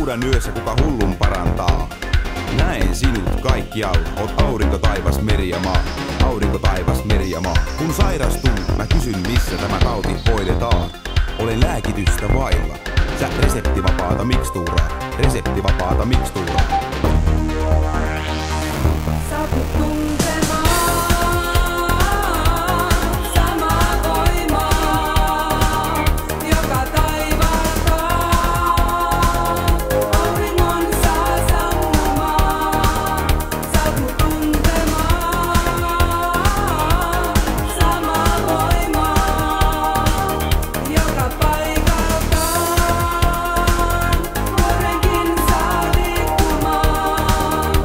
huudan yössä, kuka hullun parantaa. Näen sinut kaikkialla, oot aurinko, taivas, meri ja maa. Aurinko, taivas, meri ja maa. Kun sairastun, mä kysyn missä tämä tauti hoidetaan. Olen lääkitystä vailla, sä reseptivapaata mikstuuraa. Reseptivapaata mikstuuraa. Saaput tuntemaan samaa voimaa, joka taivaltaa auringon saa sammumaan. Saaput tuntemaan samaa voimaa, joka paikaltaan vuorenkin saa liikkumaan.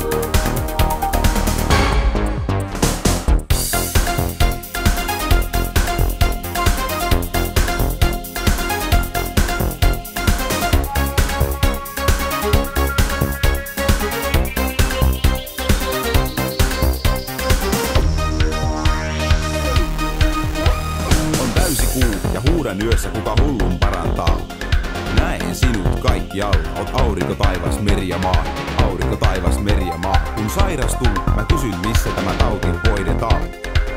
On täysi kuu ja huudan yössä, kuka hullun parantaa. Näen sinut kaikkialla, oot aurinko, taivas, meri ja maa. Aurinko, taivas, meri ja maa. Kun sairastun, mä kysyn missä tämä tauti hoidetaan.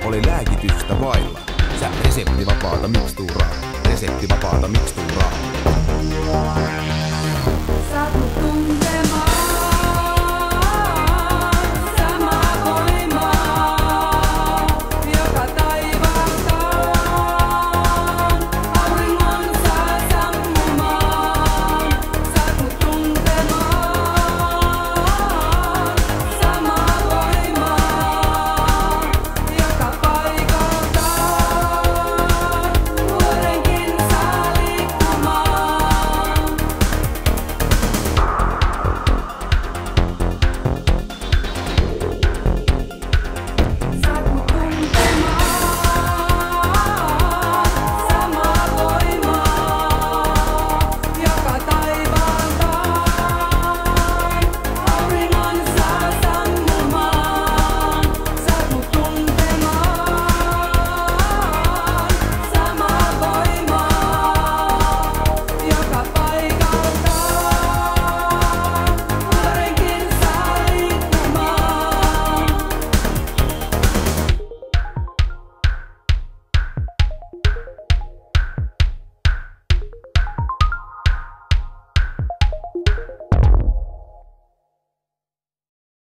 Olen lääkitystä vailla, sä reseptivapaata mikstuuraa. Reseptivapaata mikstuuraa.